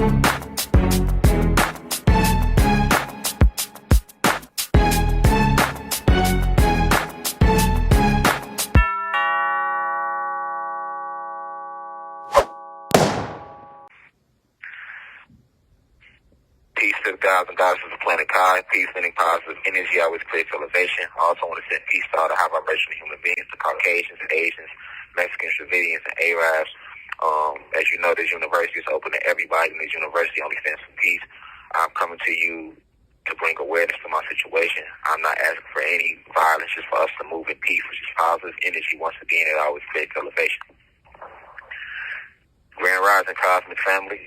Peace to the gods and goddesses of planet Kai. Peace, meaning positive energy always creates elevation. I also want to send peace to all the high vibrational human beings, the Caucasians, Asians, Mexicans, Dravidians, and Arabs. As you know, this university is open to everybody, and this university only stands for peace. I'm coming to you to bring awareness to my situation. I'm not asking for any violence, just for us to move in peace, which is positive energy. Once again, it always creates elevation. Grand Rising Cosmic Family.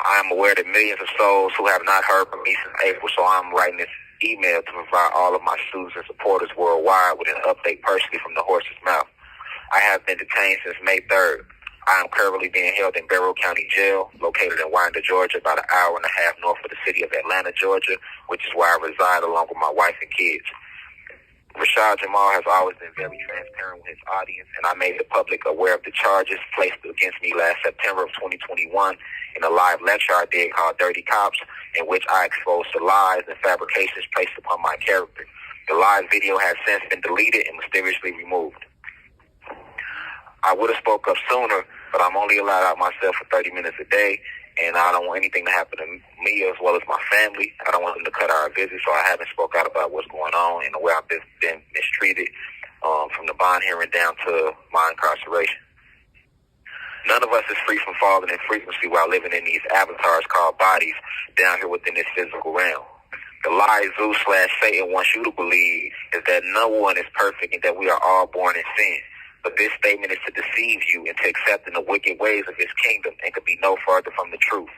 I am aware that millions of souls who have not heard from me since April, so I'm writing this email to provide all of my students and supporters worldwide with an update personally from the horse's mouth. I have been detained since May 3rd. I am currently being held in Barrow County Jail, located in Winder, Georgia, about an hour and a half north of the city of Atlanta, Georgia, which is where I reside along with my wife and kids. Rashad Jamal has always been very transparent with his audience, and I made the public aware of the charges placed against me last September of 2021 in a live lecture I did called Dirty Cops, in which I exposed the lies and fabrications placed upon my character. The live video has since been deleted and mysteriously removed. I would have spoke up sooner, but I'm only allowed out myself for 30 minutes a day, and I don't want anything to happen to me as well as my family. I don't want them to cut our visits, so I haven't spoke out about what's going on and the way I've been mistreated from the bond hearing down to my incarceration. None of us is free from falling in frequency while living in these avatars called bodies down here within this physical realm. The lie Zeus/Satan wants you to believe is that no one is perfect and that we are all born in sin. But this statement is to deceive you into accepting the wicked ways of his kingdom and could be no further from the truth.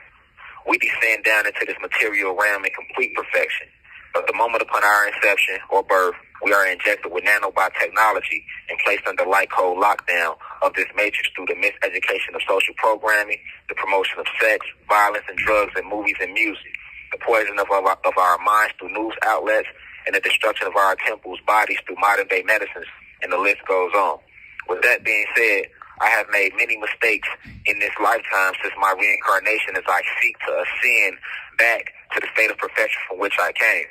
We descend down into this material realm in complete perfection. But the moment upon our inception or birth, we are injected with nanobot technology and placed under light code lockdown of this matrix through the miseducation of social programming, the promotion of sex, violence, and drugs in movies and music, the poison of our minds through news outlets, and the destruction of our temples, bodies through modern-day medicines, and the list goes on. With that being said, I have made many mistakes in this lifetime since my reincarnation as I seek to ascend back to the state of perfection from which I came.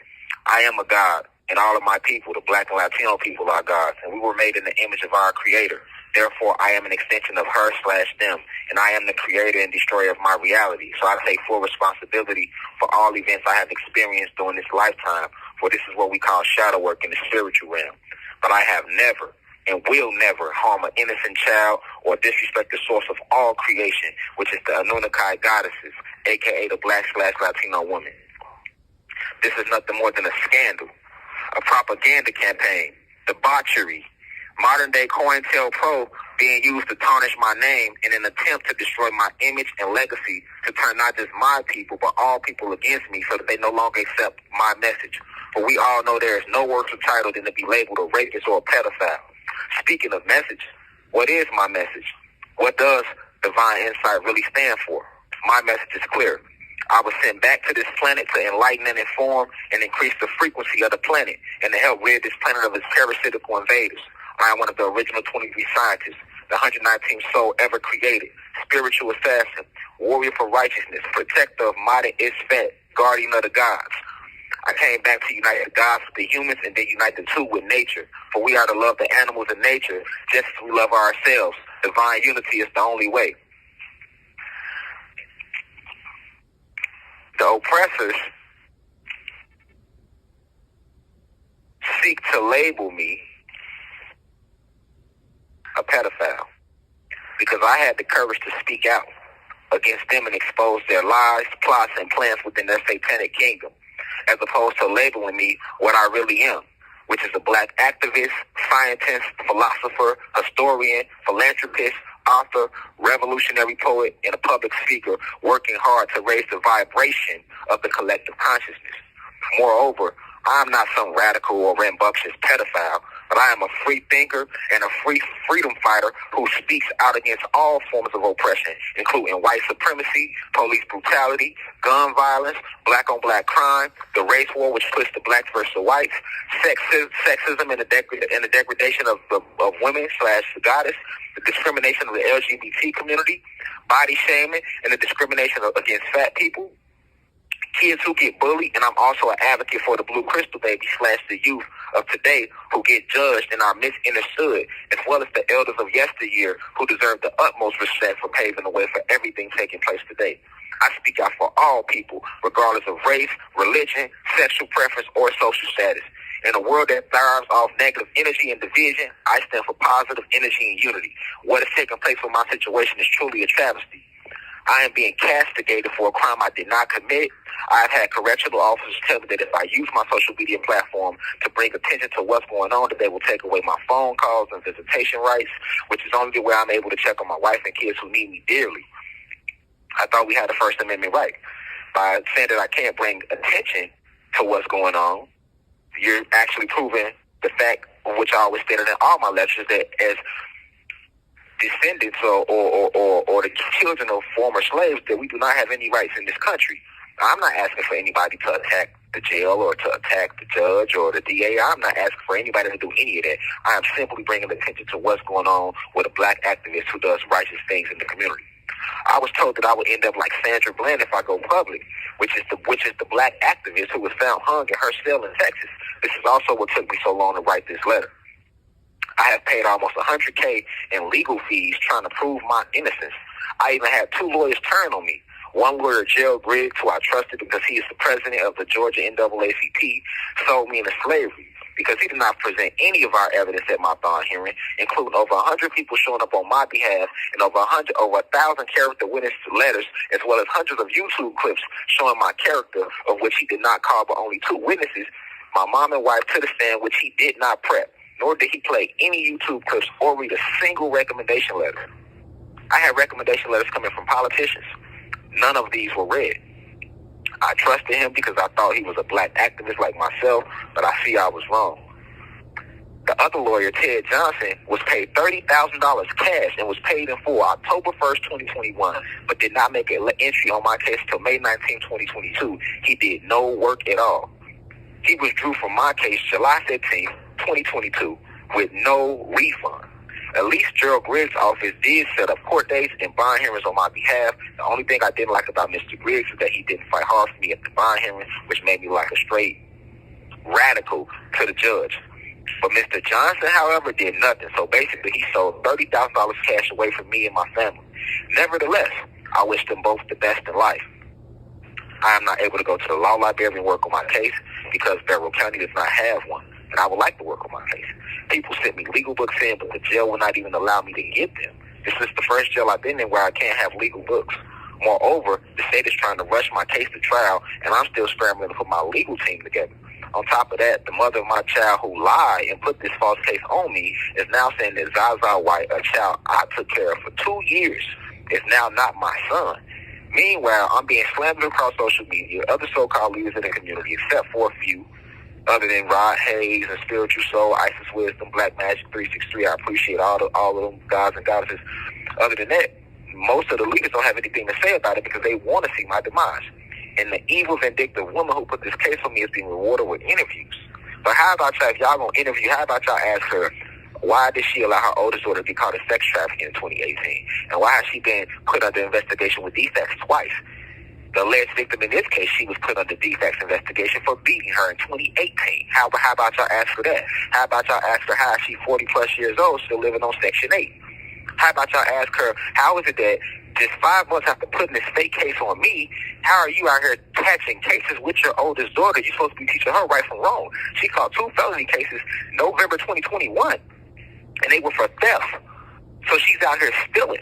I am a God, and all of my people, the Black and Latino people, are gods, and we were made in the image of our Creator. Therefore, I am an extension of her/them, and I am the creator and destroyer of my reality. So I take full responsibility for all events I have experienced during this lifetime, for this is what we call shadow work in the spiritual realm. But I have never and will never harm an innocent child or disrespect the source of all creation, which is the Anunnaki goddesses, a.k.a. the Black/Latino woman. This is nothing more than a scandal, a propaganda campaign, debauchery, modern-day COINTELPRO being used to tarnish my name in an attempt to destroy my image and legacy, to turn not just my people, but all people against me so that they no longer accept my message. For we all know there is no worse title than to be labeled a rapist or a pedophile. Speaking of message, what is my message? What does divine insight really stand for? My message is clear. I was sent back to this planet to enlighten and inform and increase the frequency of the planet and to help rid this planet of its parasitical invaders. I am one of the original 23 scientists, the 119th soul ever created, spiritual assassin, warrior for righteousness, protector of Mata Isfet, guardian of the gods. I came back to unite the gods with the humans and then unite the two with nature. For we are to love the animals and nature just as we love ourselves. Divine unity is the only way. The oppressors seek to label me a pedophile because I had the courage to speak out against them and expose their lies, plots, and plans within their satanic kingdom, as opposed to labeling me what I really am, which is a black activist, scientist, philosopher, historian, philanthropist, author, revolutionary poet, and a public speaker working hard to raise the vibration of the collective consciousness. Moreover, I'm not some radical or rambunctious pedophile, But I am a free thinker and a free freedom fighter who speaks out against all forms of oppression, including white supremacy, police brutality, gun violence, black-on-black crime, the race war, which puts the blacks versus the whites, sexism and the degradation of women / the goddess, the discrimination of the LGBT community, body shaming, and the discrimination against fat people, kids who get bullied, and I'm also an advocate for the blue crystal baby / the youth of today who get judged and are misunderstood, as well as the elders of yesteryear who deserve the utmost respect for paving the way for everything taking place today. I speak out for all people, regardless of race, religion, sexual preference, or social status. In a world that thrives off negative energy and division, I stand for positive energy and unity. What is taking place with my situation is truly a travesty. I am being castigated for a crime I did not commit. I've had correctional officers tell me that if I use my social media platform to bring attention to what's going on, that they will take away my phone calls and visitation rights, which is only the way I'm able to check on my wife and kids who need me dearly. I thought we had the First Amendment right. By saying that I can't bring attention to what's going on, you're actually proving the fact, which I always stated in all my lectures, that as descendants or the children of former slaves, that we do not have any rights in this country. I'm not asking for anybody to attack the jail or to attack the judge or the DA. I'm not asking for anybody to do any of that. I am simply bringing attention to what's going on with a black activist who does righteous things in the community. I was told that I would end up like Sandra Bland if I go public, which is the black activist who was found hung in her cell in Texas. This is also what took me so long to write this letter. I have paid almost $100K in legal fees trying to prove my innocence. I even had 2 lawyers turn on me. One lawyer, Gerald Griggs, who I trusted because he is the president of the Georgia NAACP, sold me into slavery because he did not present any of our evidence at my bond hearing, including over 100 people showing up on my behalf and over 1,000 character witness letters, as well as hundreds of YouTube clips showing my character, of which he did not call but only 2 witnesses, my mom and wife, to the stand, which he did not prep, nor did he play any YouTube clips or read a single recommendation letter. I had recommendation letters coming from politicians. None of these were read. I trusted him because I thought he was a black activist like myself, but I see I was wrong. The other lawyer, Ted Johnson, was paid $30,000 cash and was paid in full October 1st, 2021, but did not make an entry on my case until May 19, 2022. He did no work at all. He withdrew from my case July 15, 2022, with no refund. At least Gerald Griggs' office did set up court dates and bond hearings on my behalf. The only thing I didn't like about Mr. Griggs is that he didn't fight hard for me at the bond hearing, which made me like a straight radical to the judge. But Mr. Johnson, however, did nothing. So basically, he sold $30,000 cash away from me and my family. Nevertheless, I wish them both the best in life. I am not able to go to the law library and work on my case because Barrow County does not have one, and I would like to work on my case. People sent me legal books in, but the jail will not even allow me to get them. This is the first jail I've been in where I can't have legal books. Moreover, the state is trying to rush my case to trial, and I'm still scrambling to put my legal team together. On top of that, the mother of my child who lied and put this false case on me is now saying that Zaza White, a child I took care of for 2 years, is now not my son. Meanwhile, I'm being slammed across social media, other so-called leaders in the community, except for a few, other than Rod Hayes and Spiritual Soul, Isis Wisdom, Black Magic 363. I appreciate all of them gods and goddesses. Other than that, most of the leaders don't have anything to say about it because they want to see my demise. And the evil, vindictive woman who put this case on me is being rewarded with interviews. But how about y'all, if y'all gonna interview, how about y'all ask her, why did she allow her oldest daughter to be caught in sex trafficking in 2018? And why has she been put under investigation with defects twice? The alleged victim in this case, she was put under defects investigation for beating her in 2018. How about y'all ask her that? How about y'all ask her how she 40 plus years old still living on Section 8? How about y'all ask her, how is it that just 5 months after putting this fake case on me, how are you out here catching cases with your oldest daughter? You're supposed to be teaching her right from wrong. She caught 2 felony cases November 2021, and they were for theft. So she's out here stealing.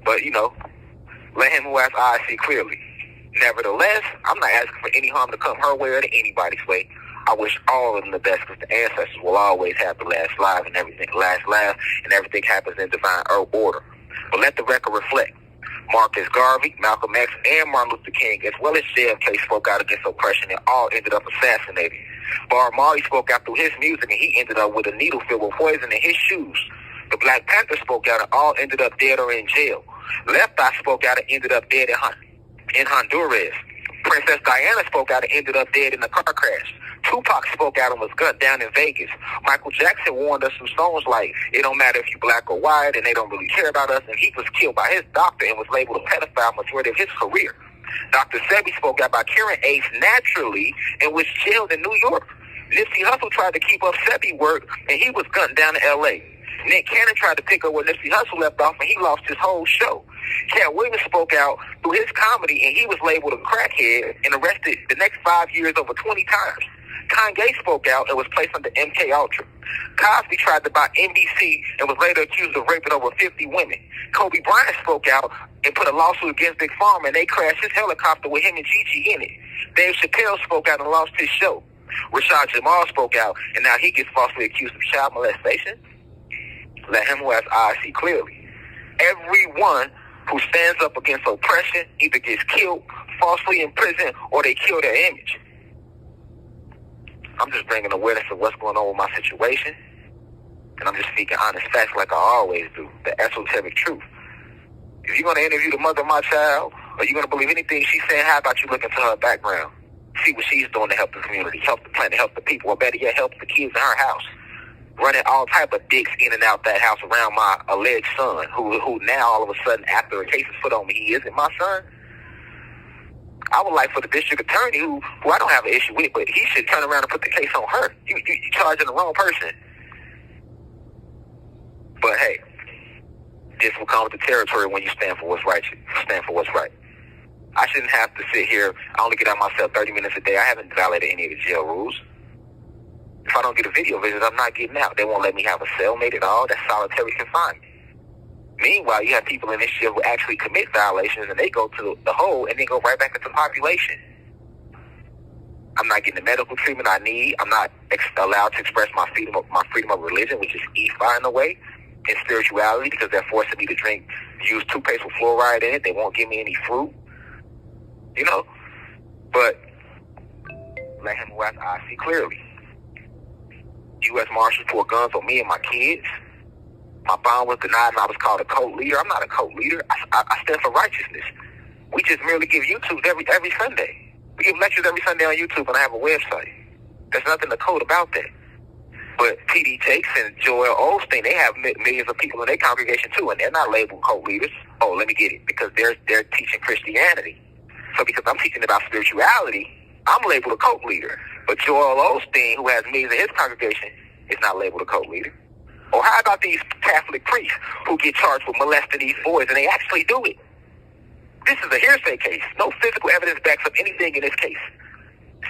But, let him who has eyes see clearly. Nevertheless, I'm not asking for any harm to come her way or to anybody's way. I wish all of them the best because the ancestors will always have the last laugh and everything happens in divine order. But let the record reflect. Marcus Garvey, Malcolm X, and Martin Luther King, as well as JFK, spoke out against oppression and all ended up assassinated. Bar Marley spoke out through his music, and he ended up with a needle filled with poison in his shoes. The Black Panther spoke out and all ended up dead or in jail. Left Eye spoke out and ended up dead in Honduras. Princess Diana spoke out and ended up dead in a car crash. Tupac spoke out and was gunned down in Vegas. Michael Jackson warned us through songs like, it don't matter if you black or white, and they don't really care about us, and he was killed by his doctor and was labeled a pedophile majority of his career. Dr. Sebi spoke out by curing AIDS naturally and was jailed in New York. Nipsey Hussle tried to keep up Sebi work, and he was gunned down in L.A. Nick Cannon tried to pick up where Nipsey Hussle left off, and he lost his whole show. Cat Williams spoke out through his comedy, and he was labeled a crackhead and arrested the next 5 years over 20 times. Kanye spoke out and was placed under MK Ultra. Cosby tried to buy NBC and was later accused of raping over 50 women. Kobe Bryant spoke out and put a lawsuit against Big Pharma, and they crashed his helicopter with him and Gigi in it. Dave Chappelle spoke out and lost his show. Rashad Jamal spoke out, and now he gets falsely accused of child molestation. Let him who has eyes see clearly. Everyone who stands up against oppression either gets killed, falsely imprisoned, or they kill their image. I'm just bringing awareness of what's going on with my situation, and I'm just speaking honest facts like I always do, the esoteric truth. If you're going to interview the mother of my child, or you're going to believe anything she's saying, how about you look into her background? See what she's doing to help the community, help the planet, help the people, or better yet, help the kids in her house. Running all type of dicks in and out that house around my alleged son, who now all of a sudden, after a case is put on me, he isn't my son. I would like for the district attorney, who I don't have an issue with, but he should turn around and put the case on her. You charging the wrong person. But hey, this will come with the territory when you stand for what's right. Stand for what's right. I shouldn't have to sit here. I only get out myself 30 minutes a day. I haven't violated any of the jail rules. If I don't get a video visit, I'm not getting out. They won't let me have a cellmate at all. That's solitary confinement. Meanwhile, you have people in this jail who actually commit violations, and they go to the hole and then go right back into the population. I'm not getting the medical treatment I need. I'm not allowed to express my freedom of religion, which is Ifa in a way, and spirituality, because they're forcing me to use toothpaste with fluoride in it. They won't give me any fruit, you know. But let him who has eyes see clearly. U.S. Marshals pulled guns on me and my kids. My bond was denied, and I was called a cult leader. I'm not a cult leader. I stand for righteousness. We just merely give YouTube every Sunday. We give lectures every Sunday on YouTube, and I have a website. There's nothing to code about that. But T.D. Jakes and Joel Osteen, they have millions of people in their congregation too, and they're not labeled cult leaders. Oh, let me get it, because they're teaching Christianity. So because I'm teaching about spirituality, I'm labeled a cult leader. But Joel Osteen, who has millions in his congregation, is not labeled a cult leader. Or how about these Catholic priests who get charged with molesting these boys, and they actually do it? This is a hearsay case. No physical evidence backs up anything in this case.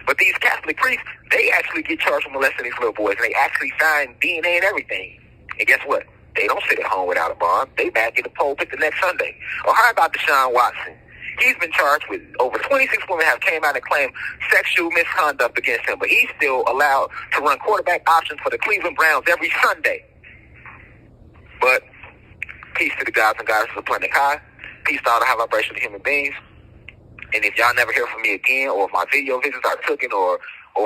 But these Catholic priests, they actually get charged with molesting these little boys, and they actually find DNA and everything. And guess what? They don't sit at home without a bond. They back in the pulpit the next Sunday. Or how about Deshaun Watson? He's been charged with over 26 women have came out and claimed sexual misconduct against him, but he's still allowed to run quarterback options for the Cleveland Browns every Sunday. But peace to the gods and goddesses of Planet High. Peace to all the high vibrational human beings. And if y'all never hear from me again, or if my video visits are taken, or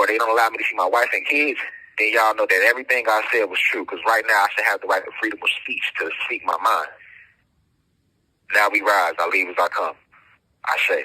they don't allow me to see my wife and kids, then y'all know that everything I said was true. Because right now I should have the right to freedom of speech to speak my mind. Now we rise. I leave as I come. I say.